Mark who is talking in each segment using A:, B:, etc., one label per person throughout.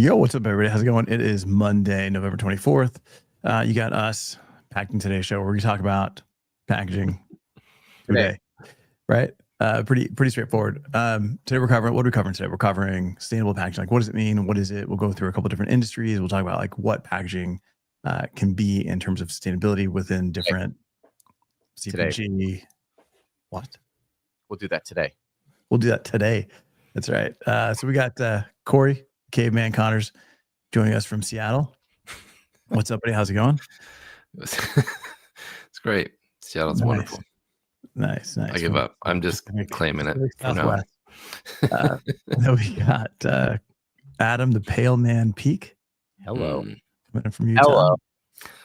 A: Yo, what's up, everybody? How's it going? It is Monday, November 24th. You got us Packaging Today show where we talk about packaging today, right? Pretty straightforward. Today what are we covering today? We're covering sustainable packaging. Like, what does it mean? What is it? We'll go through a couple different industries. We'll talk about like what packaging can be in terms of sustainability within different CPG.
B: Today.
A: What?
B: We'll do that today.
A: We'll do that today. That's right. So we got Corey Caveman Connors joining us from Seattle. What's up, buddy? How's it going?
C: It's great. Seattle's wonderful.
A: Nice.
C: I give up. I'm just claiming it for now.
A: Then we got Adam, the Pale Man Peak.
B: Hello.
A: Coming in from Utah.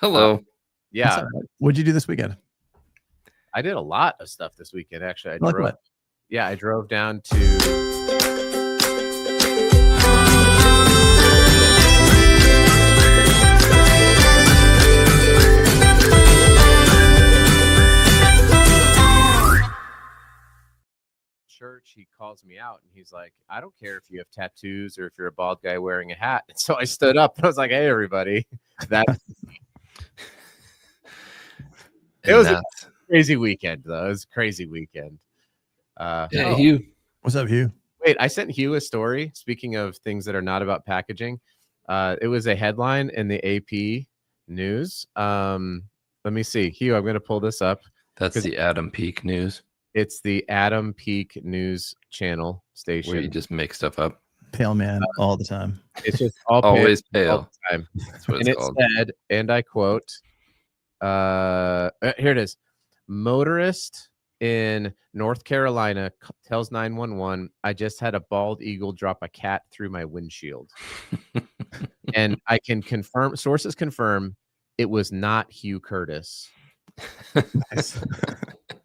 C: Hello.
B: Yeah.
A: What'd you do this weekend?
B: I did a lot of stuff this weekend, actually. I drove down to church. He calls me out and he's like, I don't care if you have tattoos or if you're a bald guy wearing a hat. And so I stood up and I was like, hey, everybody. It was a crazy weekend, though. It was a crazy weekend.
C: Hugh.
A: What's up, Hugh?
B: Wait, I sent Hugh a story. Speaking of things that are not about packaging, it was a headline in the AP News. Let me see. Hugh, I'm going to pull this up.
C: That's the Adam Peak News.
B: It's the Adam Peak News Channel station.
C: Where you just make stuff up.
A: Pale Man all the time.
B: It's just all
C: always pale.
B: All the time.
C: That's what
B: and
C: it's called.
B: Said, and I quote, here it is. Motorist in North Carolina tells 911, I just had a bald eagle drop a cat through my windshield. And I can confirm, sources confirm, it was not Hugh Curtis.
A: Nice.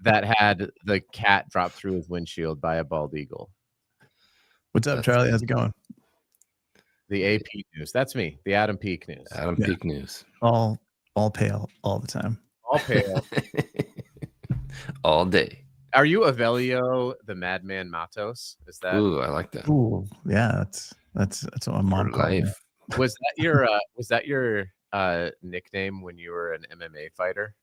B: That had the cat dropped through his windshield by a bald eagle.
A: What's up, Charlie? How's it going?
B: The AP News. That's me. The Adam Peak News.
C: Adam Peak News.
A: All pale all the time.
B: All pale.
C: All day.
B: Are you Avelio the Madman Matos? Is that?
C: Ooh, I like that.
A: Ooh, yeah. That's what my mom called me.
B: Was that your nickname when you were an MMA fighter?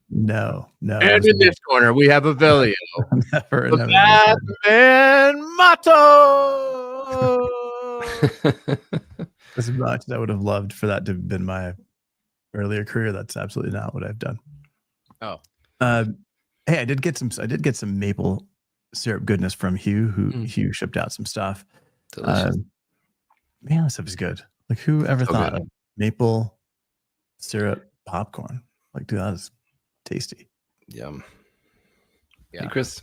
A: No.
B: And in this corner, we have Avelio.
A: Never
B: the Madman Matos.
A: As much as I would have loved for that to have been my earlier career, that's absolutely not what I've done.
B: Oh.
A: Hey, I did get some maple syrup goodness from Hugh, Hugh shipped out some stuff.
C: Delicious.
A: Man, that stuff is good. Like, who ever thought of maple syrup popcorn? Like, dude, that is tasty.
C: Yum.
B: Yeah.
C: Hey, Chris.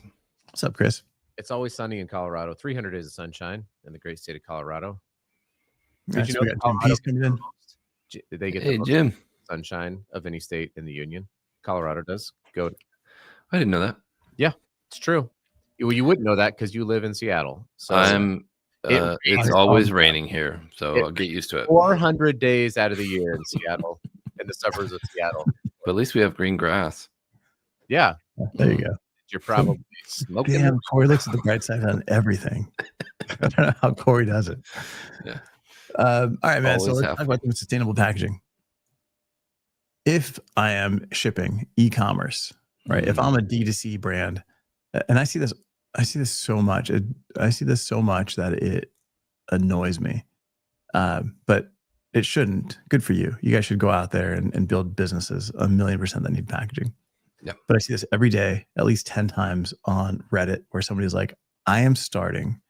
A: What's up, Chris?
B: It's always sunny in Colorado. 300 days of sunshine in the great state of Colorado.
A: Did you know that Colorado coming in?
B: Did they get
C: Jim.
B: sunshine of any state in the union? Colorado does. Go.
C: I didn't know that.
B: Yeah, it's true. Well, you wouldn't know that because you live in Seattle. So
C: it's always raining here, so I'll get used to it.
B: 400 days out of the year in Seattle, in the suburbs of Seattle.
C: But at least we have green grass.
B: Yeah.
A: There you go.
B: You're probably smoking.
A: Damn, Corey looks at the bright side on everything. I don't know how Corey does it.
C: Yeah.
A: All right, man.
C: Always
A: So let's talk about some sustainable packaging. If I am shipping e-commerce, right? If I'm a D2C brand, and I see this so much. I see this so much that it annoys me. But it shouldn't. Good for you. You guys should go out there and build businesses 1,000,000% that need packaging.
C: Yeah.
A: But I see this every day, at least 10 times on Reddit, where somebody's like, I am starting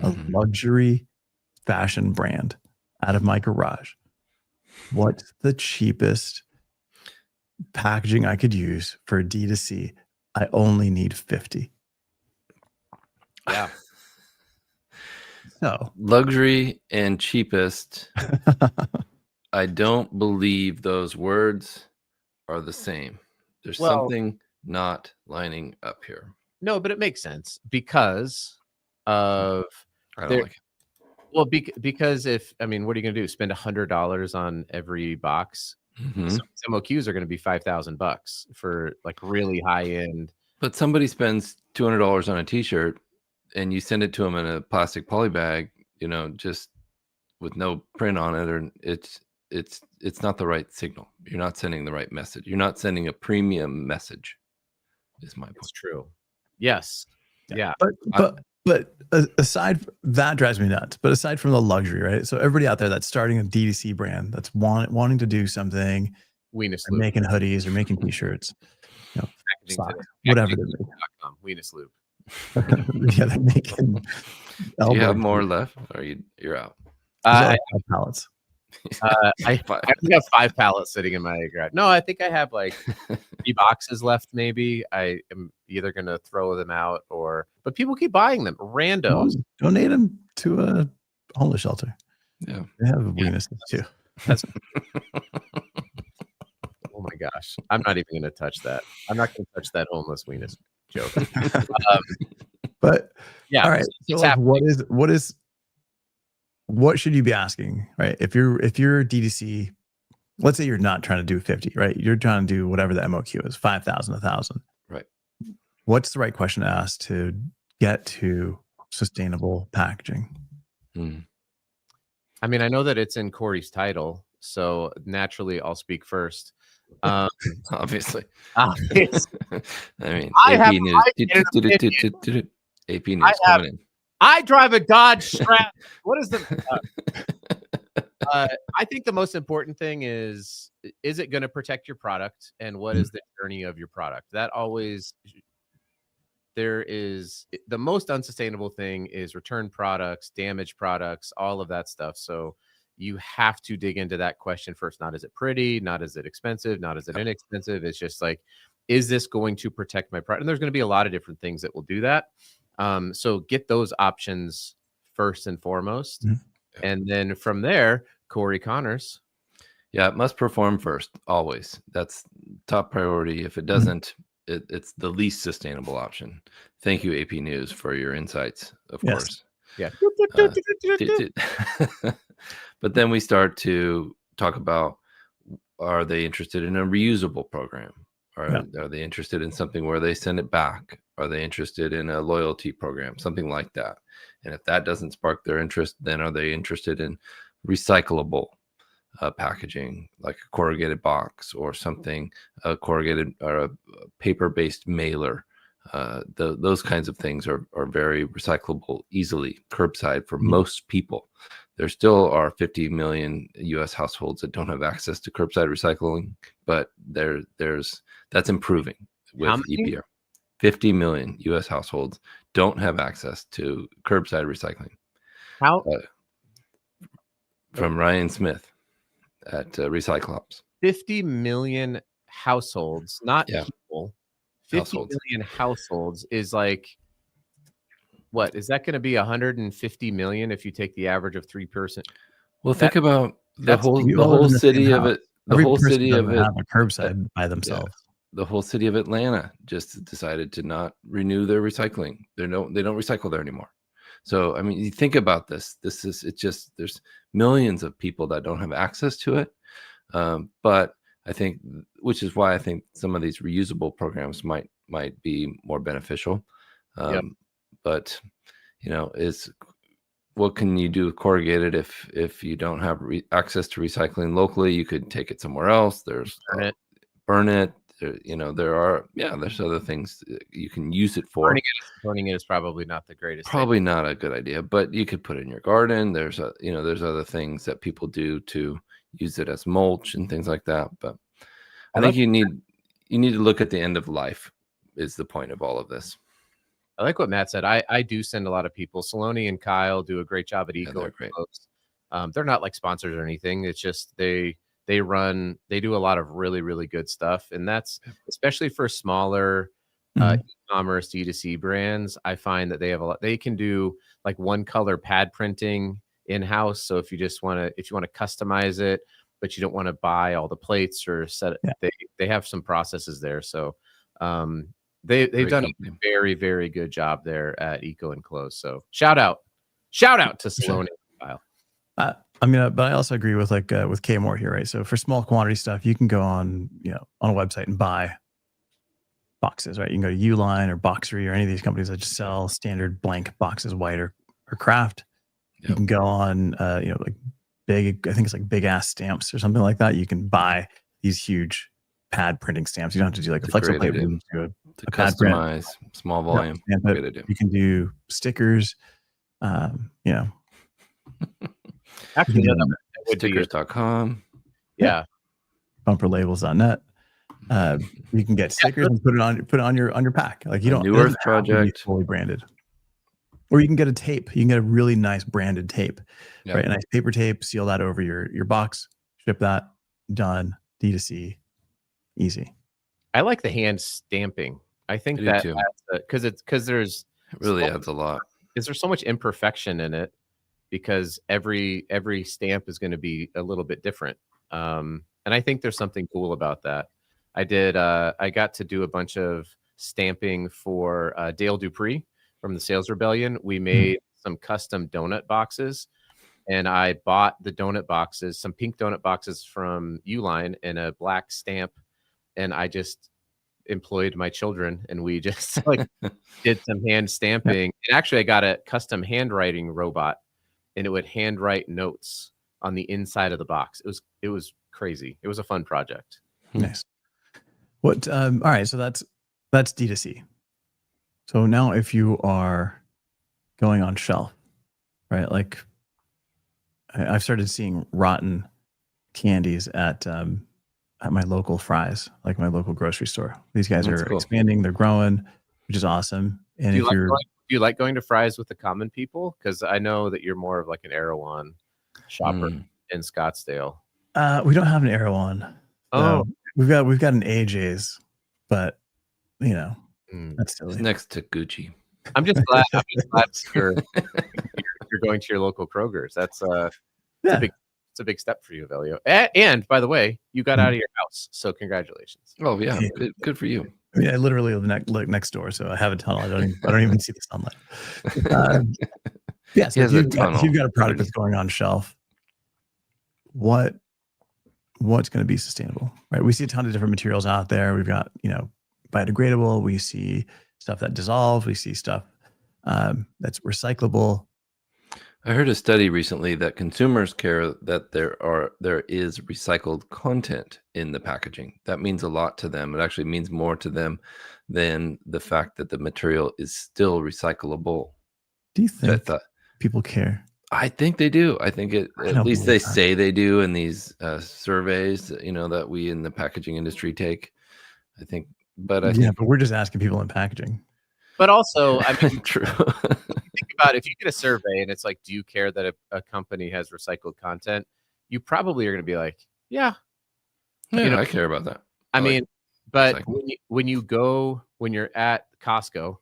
A: a luxury fashion brand out of my garage. What's the cheapest packaging I could use for D2C? I only need 50.
B: Yeah.
A: So
C: luxury and cheapest. I don't believe those words are the same. There's something not lining up here.
B: No, but it makes sense because of
C: I don't like it.
B: Well, because what are you going to do? Spend $100 on every box?
C: Mm-hmm.
B: Some MOQs are going to be $5,000 for like really high end.
C: But somebody spends $200 on a T-shirt, and you send it to them in a plastic poly bag. Just with no print on it, or it's not the right signal. You're not sending the right message. You're not sending a premium message. Is my
B: It's
C: point.
B: true. Yes. Yeah.
A: But aside that drives me nuts. But aside from the luxury, right? So everybody out there that's starting a DTC brand that's wanting to do something,
B: Weenus
A: or
B: Lube.
A: making hoodies or making t-shirts,
B: Packaging
A: socks,
B: today.
A: whatever they're
B: Packaging.com, Weenus Lube.
A: making. Yeah, they're making.
C: Do you have
A: elbow
C: more
A: grease.
C: left? Or you're out?
B: I
A: Pallets.
B: I have 5 pallets sitting in my garage. No, I think I have like 3 boxes left. Maybe I am either going to throw them out but people keep buying them. Randos.
A: Donate them to a homeless shelter.
C: Yeah.
A: They have weenuses too.
B: Oh my gosh. I'm not even going to touch that. I'm not going to touch that homeless weenus joke.
A: But
B: yeah.
A: all right.
B: It's
A: So like, what should you be asking, right? If you're DTC, let's say you're not trying to do 50, right? You're trying to do whatever the MOQ is, 5,000, 1,000.
C: Right.
A: What's the right question to ask to get to sustainable packaging?
B: I mean, I know that it's in Corey's title, so naturally I'll speak first.
C: Obviously.
B: I
C: mean,
B: I
C: AP
B: have-
C: News.
B: I get an
C: AP News coming in.
B: I drive a Dodge Strat. What is the? I think the most important thing is it going to protect your product, and what is the journey of your product? That always there is the most unsustainable thing is return products, damaged products, all of that stuff. So you have to dig into that question first. Not is it pretty, not is it expensive, not is it inexpensive. It's just like, is this going to protect my product? And there's going to be a lot of different things that will do that. So get those options first and foremost. And then from there, Corey Connors.
C: Yeah, it must perform first, always. That's top priority. If it doesn't, it's the least sustainable option. Thank you, AP News, for your insights, of course.
B: Yeah.
C: But then we start to talk about, are they interested in a reusable program? Are they interested in something where they send it back? Are they interested in a loyalty program, something like that? And if that doesn't spark their interest, then are they interested in recyclable packaging, like a corrugated box or something, a corrugated or a paper-based mailer? Those kinds of things are very recyclable easily, curbside for most people. There still are 50 million U.S. households that don't have access to curbside recycling, but that's improving with EPR. 50 million U.S. households don't have access to curbside recycling.
B: How?
C: From Ryan Smith at Recyclops.
B: 50 million households, not people. 50 million households is like, what is that going to be? 150 million if you take the average of 3%.
C: Well, think about the whole city of it.
A: The whole city of it have a curbside by themselves.
C: The whole city of Atlanta just decided to not renew their recycling. They don't recycle there anymore. So I mean, you think about this. There's millions of people that don't have access to it. But I think, which is why I think some of these reusable programs might be more beneficial. But what can you do with corrugated if you don't have access to recycling locally? You could take it somewhere else. There's burn it. There's other things you can use it for.
B: Burning it is probably not the greatest.
C: Probably not a good idea, but you could put it in your garden. There's other things that people do to use it as mulch and things like that. But I think you need to look at the end of life is the point of all of this.
B: I like what Matt said. I do send a lot of people. Saloni and Kyle do a great job at Eco.
C: They're great.
B: They're not like sponsors or anything. It's just they do a lot of really, really good stuff. And that's especially for smaller e-commerce D2C brands. I find that they can do like one color pad printing in-house. So if you want to customize it, but you don't want to buy all the plates or set it, they have some processes there. So they've done a very, very good job there at Eco Enclosed. So shout out to Saloni and Kyle.
A: But I also agree with with Kmart here, right? So for small quantity stuff, you can go on a website and buy boxes, right? You can go to Uline or Boxery or any of these companies that just sell standard blank boxes, white or craft. You can go on, like big, I think it's like big ass stamps or something like that. You can buy these huge pad printing stamps. You don't have to do like a
C: It's a
A: flexible
C: great
A: plate.
C: idea.
A: You can do
C: To
A: a pad print.
C: customize small
A: Yeah,
C: volume.
A: stamp it.
C: Great idea.
A: You can do stickers. You know,
B: Actually,
A: you
B: no,
A: can do
B: that would be
C: Stickers.com.
B: yeah.
A: bumperlabels.net. You can get stickers and put it on your pack. Like you
C: A
A: don't
C: New
A: it doesn't
C: Earth
A: have to be
C: project.
A: fully branded. Or you can get a tape. You can get a really nice branded tape,
C: Yeah.
A: right? A nice paper tape. Seal that over your box. Ship that. Done. D2C. Easy.
B: I like the hand stamping. I think
C: I do
B: that
C: too.
B: because there's
C: It really
B: so-
C: adds a lot.
B: is there so much imperfection in it because every stamp is going to be a little bit different. And I think there's something cool about that. I got to do a bunch of stamping for Dale Dupree from the Sales Rebellion. We made some custom donut boxes, and I bought the donut boxes, some pink donut boxes from Uline and a black stamp, and I just employed my children and we just like did some hand stamping. And actually I got a custom handwriting robot and it would handwrite notes on the inside of the box. It was crazy. It was a fun project.
A: Nice. What all right, so that's D2C. So now if you are going on shelf, right? Like I've started seeing rotten candies at my local Fry's, like my local grocery store. These guys
C: That's
A: are
C: cool.
A: expanding, they're growing, which is awesome. And
B: Do
A: if you're
B: you like going to Fry's with the common people? Because I know that you're more of like an Erewhon shopper in Scottsdale.
A: we don't have an Erewhon.
B: Oh,
A: We've got an AJ's, but you know, that's
C: It's
A: silly.
C: next to Gucci.
B: I'm just glad you're going to your local Kroger's. That's
A: Yeah.
B: it's a big step for you, Velio. And by the way, you got out of your house, so congratulations.
C: Oh yeah,
A: Yeah.
C: good for you.
A: I mean, I literally live next door, so I have a tunnel. I don't even see the sunlight. Yeah, so
C: He
A: if
C: has a
A: you've got a
C: tunnel
A: product that's going on shelf, what's going to be sustainable, right? We see a ton of different materials out there. We've got, biodegradable. We see stuff that dissolves. We see stuff that's recyclable.
C: I heard a study recently that consumers care that there is recycled content in the packaging. That means a lot to them. It actually means more to them than the fact that the material is still recyclable.
A: Do you think
C: That
A: people care?
C: I think they do. I think
A: I
C: at
A: don't
C: least they
A: believe that.
C: say they do in these surveys, that we in the packaging industry take. I think, but I
A: Yeah,
C: think
A: but we're just asking people in packaging.
B: But also, I mean,
C: true.
B: think about if you get a survey and it's like, do you care that a company has recycled content? You probably are going to be like, yeah.
C: Yeah, I care about that.
B: I mean, but
C: recycling.
B: when you're at Costco,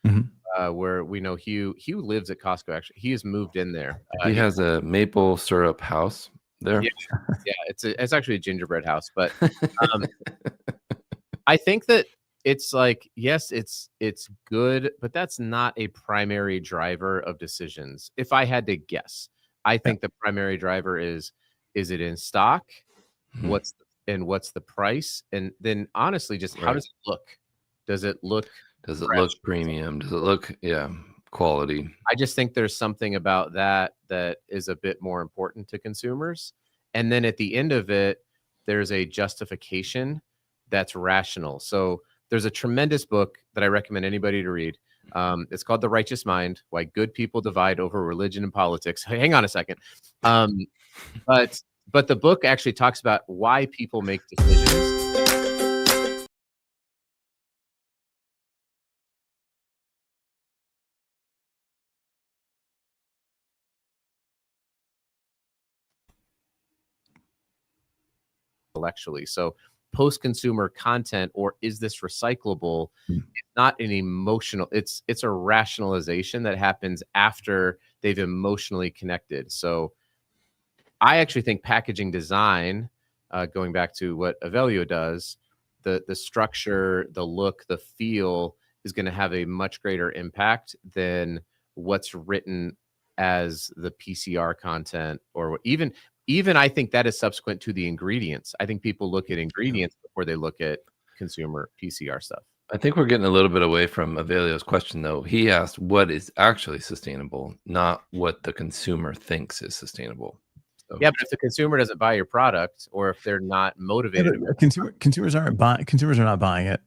A: Mhm.
B: where we know Hugh lives at Costco. Actually, he has moved in there.
C: He has a maple syrup house there.
B: Yeah, it's actually a gingerbread house, but I think that it's like, yes, it's good, but that's not a primary driver of decisions. If I had to guess, I think the primary driver is it in stock?
C: Mhm.
B: What's the price? And then honestly, just how
C: Right.
B: does it look? Does it look
C: Does it
B: fresh?
C: look premium? Does it look quality?
B: I just think there's something about that is a bit more important to consumers. And then at the end of it, there's a justification that's rational. So there's a tremendous book that I recommend anybody to read. It's called The Righteous Mind: Why Good People Divide Over Religion and Politics. Hang on a second. But the book actually talks about why people make decisions. Intellectually. So post-consumer content, or is this recyclable? It's not an emotional, it's a rationalization that happens after they've emotionally connected. So I actually think packaging design, going back to what Avelio does, the structure, the look, the feel is going to have a much greater impact than what's written as the PCR content, or even I think that is subsequent to the ingredients. I think people look at ingredients before they look at consumer PCR stuff.
C: I think we're getting a little bit away from Avelio's question, though. He asked what is actually sustainable, not what the consumer thinks is sustainable. So,
B: Yeah, but if the consumer doesn't buy your product, or if they're not
A: Yeah,
B: motivated,
A: but consumers are not buying it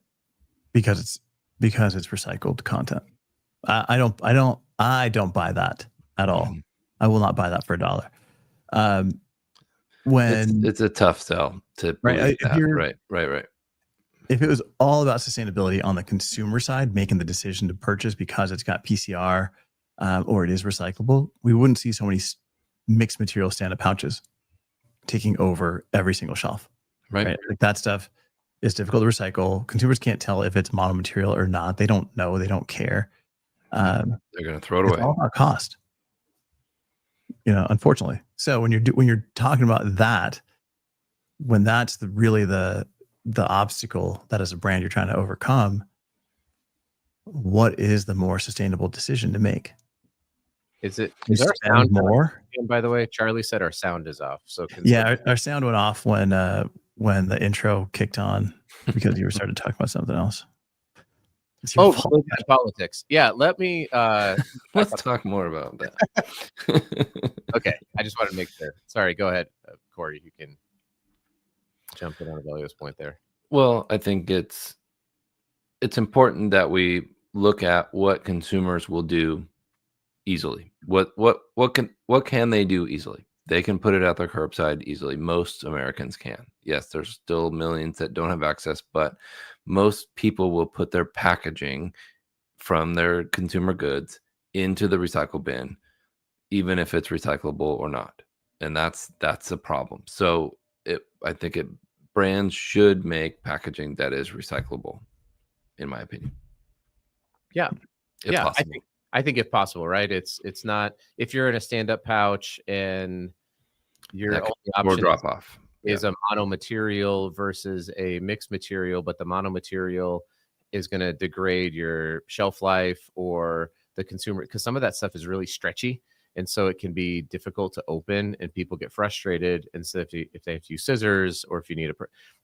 A: because it's recycled content. I don't buy that at all.
C: Mhm.
A: I will not buy that for $1. When
C: it's a tough sell to
A: Right,
C: believe
A: if
C: that.
A: you're-
C: Right.
A: if it was all about sustainability on the consumer side, making the decision to purchase because it's got PCR or it is recyclable, we wouldn't see so many mixed material stand-up pouches taking over every single shelf.
C: Right.
A: Like that stuff is difficult to recycle. Consumers can't tell if it's monomaterial or not. They don't know. They don't care.
C: They're going to throw it
A: It's
C: away.
A: all about cost, unfortunately. So when you're talking about that, when that's really the obstacle that as a brand you're trying to overcome, what is the more sustainable decision to make?
B: is
A: You
B: our
A: spend
B: sound
A: more?
B: And by the way, Charlie said our sound is off. So
A: Yeah, our sound went off when the intro kicked on because you started talking about something else. It's your fault.
B: Look at politics. Yeah, let me.
C: Let's talk more about that.
B: Okay, I just wanted to make sure. Sorry, go ahead, Corey. You can jump in on Avelio's point there.
C: Well, I think it's important that we look at what consumers will do easily. What can they do easily? They can put it at their curbside easily. Most Americans can. Yes, there's still millions that don't have access, but most people will put their packaging from their consumer goods into the recycle bin, even if it's recyclable or not. And that's a problem. So I think brands should make packaging that is recyclable, in my opinion.
B: Yeah.
C: If possible.
B: I think if possible, right? It's not, if you're in a stand-up pouch and your only option
C: drop off
B: is a mono material versus a mixed material, but the mono material is going to degrade your shelf life or the consumer, because some of that stuff is really stretchy. And so it can be difficult to open and people get frustrated. And so if they have to use scissors or if you need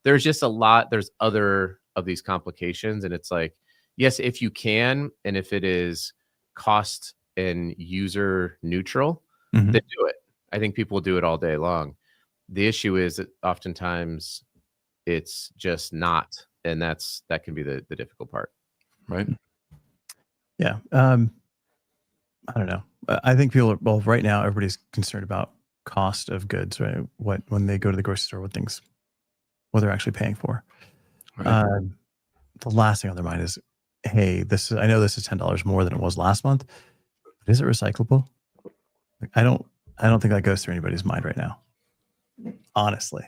B: there's just there's other of these complications. And it's like, yes, if you can, and if it is cost and user neutral, then do it. I think people will do it all day long. The issue is that oftentimes it's just not, and that can be the difficult part.
C: Right.
A: Yeah. I don't know. I think people are, right now, everybody's concerned about cost of goods, right? When they go to the grocery store, what they're actually paying for.
C: Right.
A: The last thing on their mind is, hey, I know this is $10 more than it was last month, but is it recyclable? Like, I don't think that goes through anybody's mind right now, honestly.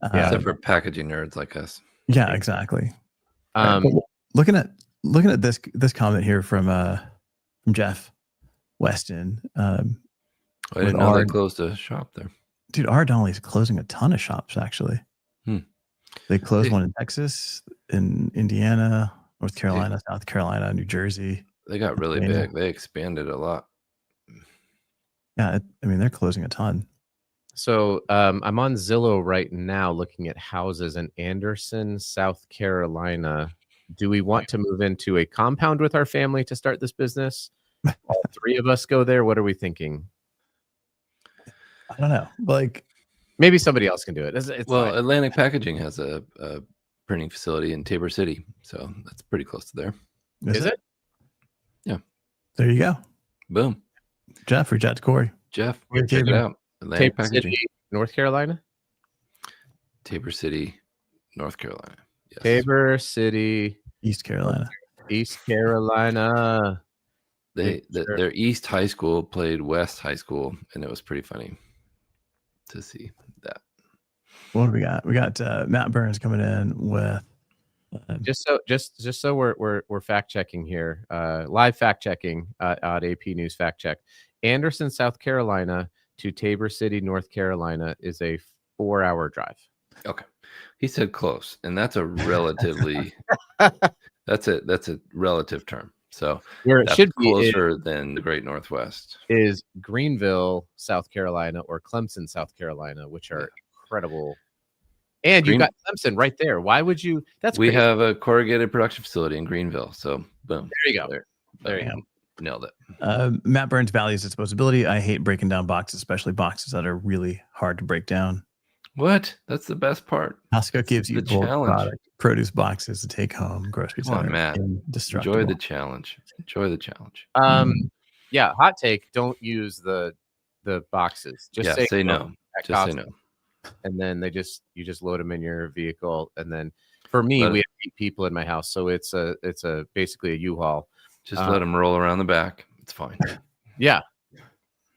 C: Except for packaging nerds like us.
A: Yeah, exactly. Looking at this comment here from Jeff Weston.
C: I didn't know they closed a shop there.
A: Dude, R. Donnelly's closing a ton of shops, actually. They closed one in Texas, in Indiana, North Carolina, South Carolina, New Jersey.
C: They got really big. They expanded a lot.
A: Yeah, they're closing a ton.
B: So I'm on Zillow right now looking at houses in Anderson, South Carolina. Do we want to move into a compound with our family to start this business? All three of us go there. What are we thinking?
A: I don't know. Like,
B: maybe somebody else can do it. It's
C: fine. Atlantic Packaging has a printing facility in Tabor City, so that's pretty close to there.
B: Is it?
C: Yeah.
A: There you go.
C: Boom.
A: Jeff, reach out to Corey.
C: Jeff, check it out. Atlantic
B: Tabor City, North Carolina.
C: Tabor City, North Carolina.
B: Yes. Tabor City,
A: East Carolina.
B: East Carolina.
C: Their East High School played West High School, and it was pretty funny to see that.
A: What do we got? We got Matt Burns coming in with
B: just so we're fact checking here, live fact checking at AP News Fact Check. Anderson, South Carolina to Tabor City, North Carolina is a 4-hour drive.
C: Okay, he said close, and that's a relatively that's a relative term. So
B: where it should be
C: closer than the Great Northwest
B: is Greenville, South Carolina, or Clemson, South Carolina, which are incredible. And you've got Clemson right there. Why would you?
C: We have a corrugated production facility in Greenville. So boom.
B: There you go. There you go.
C: Nailed it.
A: Matt Burns values disposability. I hate breaking down boxes, especially boxes that are really hard to break down.
C: What? That's the best part.
A: Costco gives you
C: the
A: bulk
C: challenge.
A: product, produce boxes to take home. Grocery
C: Come on,
A: center,
C: Matt.
A: indestructible.
C: Enjoy the challenge. Enjoy the challenge.
B: Yeah, hot take. Don't use the boxes. Just
C: say no.
B: at
C: Just say
B: Costco.
C: no.
B: And then you just load them in your vehicle. And then for me, we have 8 people in my house, so it's basically a U-Haul.
C: Just let them roll around the back. It's fine.
B: Yeah.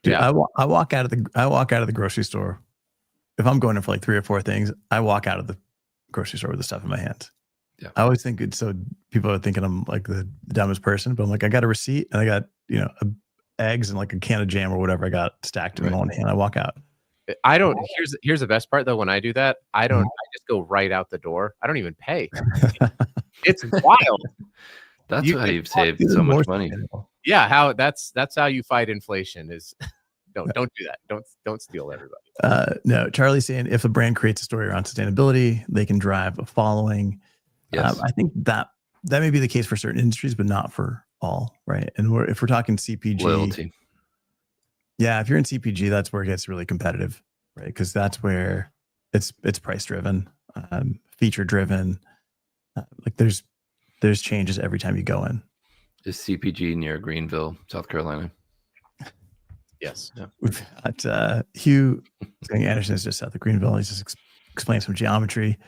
A: Dude,
B: Yeah.
A: I walk out of the grocery store. If I'm going in for like 3 or 4 things, I walk out of the grocery store with the stuff in my hands.
C: Yeah.
A: I always think it's so people are thinking I'm like the dumbest person, but I'm like, I got a receipt and I got, eggs and like a can of jam or whatever I got stacked in one hand. I walk out.
B: I don't. Here's the best part though. When I do that, I just go right out the door. I don't even pay. It's wild.
C: That's how you've saved so much money.
B: Yeah, that's how you fight inflation. Is don't do that. Don't steal everybody.
A: No, Charlie's saying if a brand creates a story around sustainability, they can drive a following.
C: Yes.
A: I think that may be the case for certain industries, but not for all, right? And if we're talking CPG,
C: loyalty.
A: Yeah, if you're in CPG, that's where it gets really competitive, right? Because that's where it's price driven, feature driven. Like there's changes every time you go in.
C: Is CPG near Greenville, South Carolina?
B: Yes.
C: Yeah.
A: We've got Hugh Anderson is just south of Greenville. He's just explaining some geometry.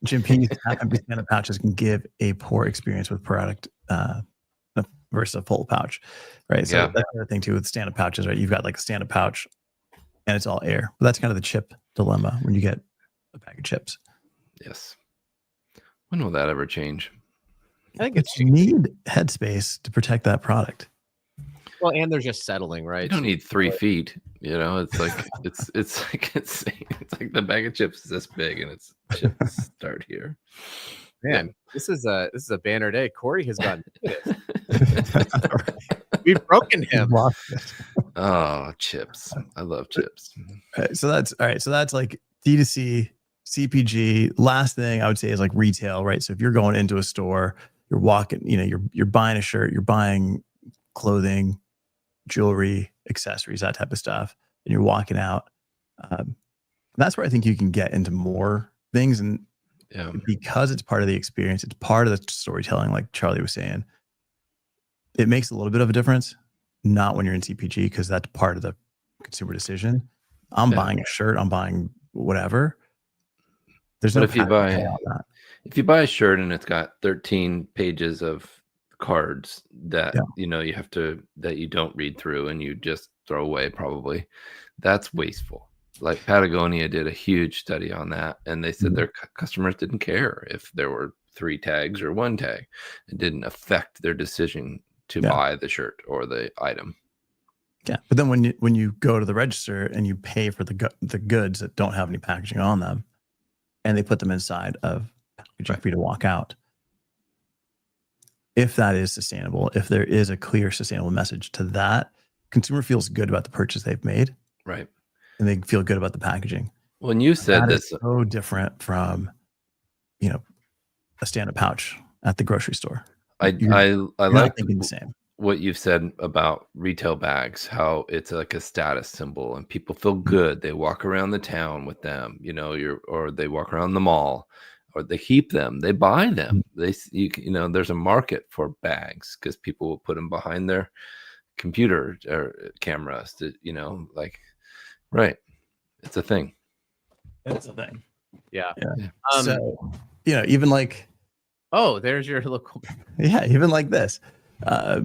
A: Jim P. empty stand-up pouches can give a poor experience with product versus a full pouch, right? So that's the other thing too with stand-up pouches, right? You've got like a stand-up pouch and it's all air. But that's kind of the chip dilemma when you get a bag of chips.
C: Yes. When will that ever change?
B: I think
A: you need headspace to protect that product.
B: Well, and they're just settling, right?
C: You don't need 3 feet. It's like it's like the bag of chips is this big and it's chips start here.
B: Man, this is a banner day. Corey has gotten we've broken him.
C: Oh, chips. I love chips.
A: So that's all right. So that's like D2C, CPG. Last thing I would say is like retail, right? So if you're going into a store, you're walking, you're buying a shirt, you're buying clothing, jewelry, accessories, that type of stuff, and you're walking out. That's where I think you can get into more things. And because it's part of the experience, it's part of the storytelling, like Charlie was saying, it makes a little bit of a difference. Not when you're in CPG, because that's part of the consumer decision. I'm buying a shirt, I'm buying whatever. There's no
C: if you buy a shirt and it's got 13 pages of cards that you have to that you don't read through and you just throw away, probably that's wasteful. Like Patagonia did a huge study on that, and they said their customers didn't care if there were 3 tags or 1 tag. It didn't affect their decision to buy the shirt or the item.
A: Yeah, but then when you go to the register and you pay for the goods that don't have any packaging on them, and they put them inside of packaging for you to walk out, if that is sustainable, if there is a clear sustainable message to that, consumer feels good about the purchase they've made,
C: right?
A: And they feel good about the packaging.
C: When you said
A: that
C: this,
A: is so different from a stand-up pouch at the grocery store.
C: I like
A: thinking the same.
C: What you've said about retail bags, how it's like a status symbol and people feel good. They walk around the town with them, or they walk around the mall, or they keep them, they buy them. There's a market for bags because people will put them behind their computer or cameras to, right. It's a thing.
A: It's a thing.
B: Yeah.
A: So, even like,
B: oh, there's your local.
A: Yeah, even like this. But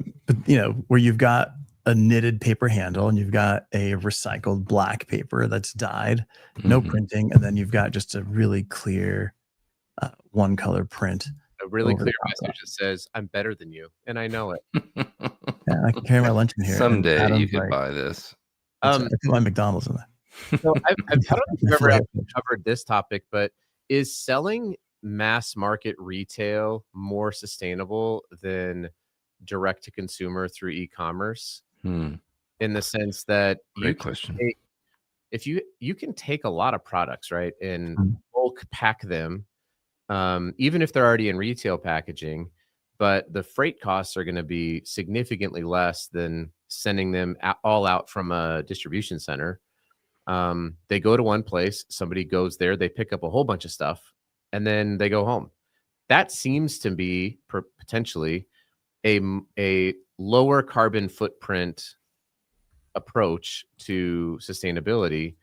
A: where you've got a knitted paper handle and you've got a recycled black paper that's dyed, no printing, and then you've got just a really clear one color print.
B: A really clear message that says, "I'm better than you," and I know it.
A: Yeah, I can carry my lunch in here.
C: Someday you could buy this.
A: I put my McDonald's in there.
B: So I don't know if you've ever covered this topic, but is selling mass market retail more sustainable than direct to consumer through e-commerce? In the sense that
C: great question.
B: If you can take a lot of products, right, and bulk pack them, even if they're already in retail packaging, but the freight costs are going to be significantly less than sending them all out from a distribution center. They go to one place, somebody goes there, they pick up a whole bunch of stuff, and then they go home. That seems to be potentially a lower carbon footprint approach to sustainability,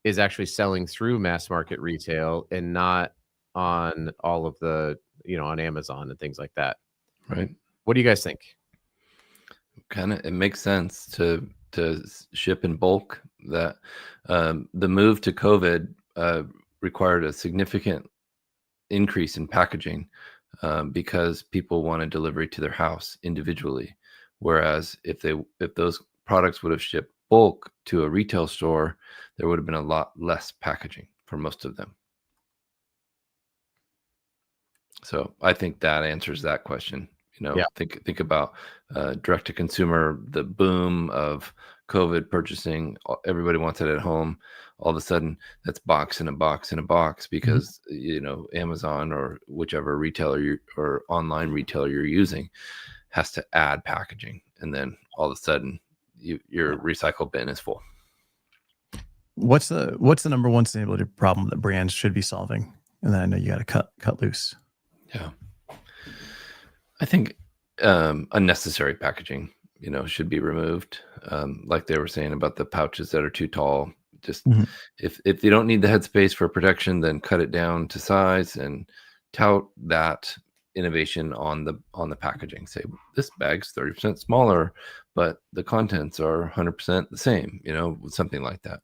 B: is actually selling through mass market retail and not on all of the, on Amazon and things like that.
C: Right.
B: What do you guys think?
C: It makes sense to ship in bulk. That the move to COVID required a significant increase in packaging because people wanted delivery to their house individually. Whereas if those products would have shipped bulk to a retail store, there would have been a lot less packaging for most of them. So I think that answers that question. Think about direct to consumer, the boom of COVID purchasing. Everybody wants it at home. All of a sudden, that's box in a box in a box because Amazon or whichever retailer or online retailer you're using has to add packaging, and then all of a sudden, your recycle bin is full.
A: What's the number one sustainability problem that brands should be solving? And then I know you got to cut loose.
C: Yeah, I think unnecessary packaging, should be removed. Like they were saying about the pouches that are too tall. Just if you don't need the headspace for protection, then cut it down to size and tout that innovation on the packaging. Say this bag's 30% smaller, but the contents are 100% the same. Something like that.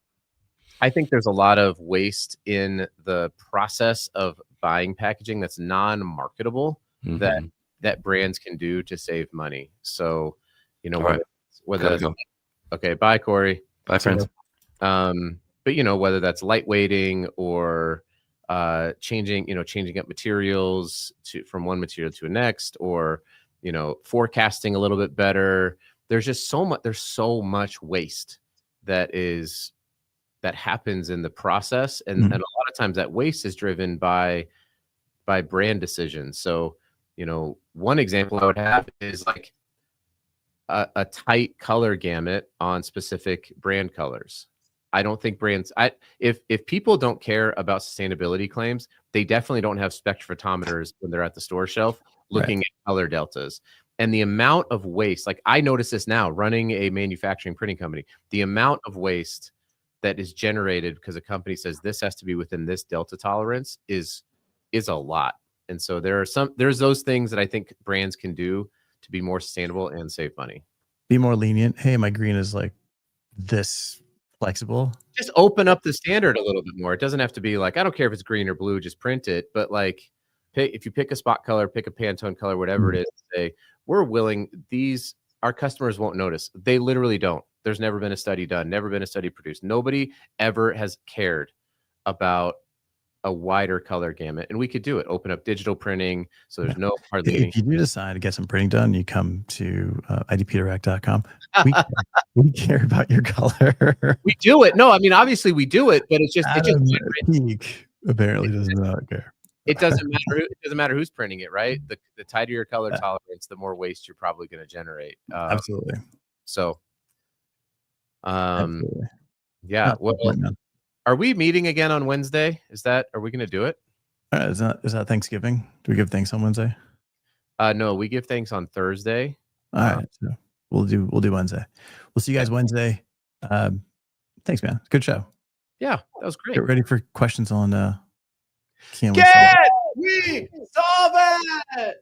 B: I think there's a lot of waste in the process of buying packaging that's non-marketable that brands can do to save money. So, okay, bye, Corey.
C: Bye, friends.
B: But whether that's lightweighting or changing up materials from one material to the next, or forecasting a little bit better. There's just so much waste that happens in the process, and a lot of times that waste is driven by brand decisions. So one example I would have is like a tight color gamut on specific brand colors. I don't think brands, if people don't care about sustainability claims, they definitely don't have spectrophotometers when they're at the store shelf looking at color deltas. And the amount of waste, like I notice this now running a manufacturing printing company, the amount of waste that is generated because a company says this has to be within this delta tolerance is a lot. And so there's those things that I think brands can do to be more sustainable and save money.
A: Be more lenient. Hey, my green is like this flexible.
B: Just open up the standard a little bit more. It doesn't have to be like, I don't care if it's green or blue, just print it. But like, if you pick a spot color, pick a Pantone color, whatever it is, say, we're willing, our customers won't notice. They literally don't. There's never been a study done, never been a study produced. Nobody ever has cared about a wider color gamut, and we could do it. Open up digital printing, so there's no hardly.
A: If you do decide to get some printing done, you come to idpdirect.com. We care about your color.
B: We do it. No, I mean obviously we do it, but it's just
A: Peak apparently does not care.
B: It doesn't matter. It doesn't matter who's printing it, right? The tighter your color tolerance, the more waste you're probably going to generate.
A: Absolutely.
B: So,
A: Absolutely.
B: Yeah. Well, are we meeting again on Wednesday? Are we going to do it?
A: Is that Thanksgiving? Do we give thanks on Wednesday?
B: No, we give thanks on Thursday.
A: All right. So we'll do Wednesday. We'll see you guys Wednesday. Thanks, man. Good show.
B: Yeah, that was great.
A: Get ready for questions on
B: Can we solve it?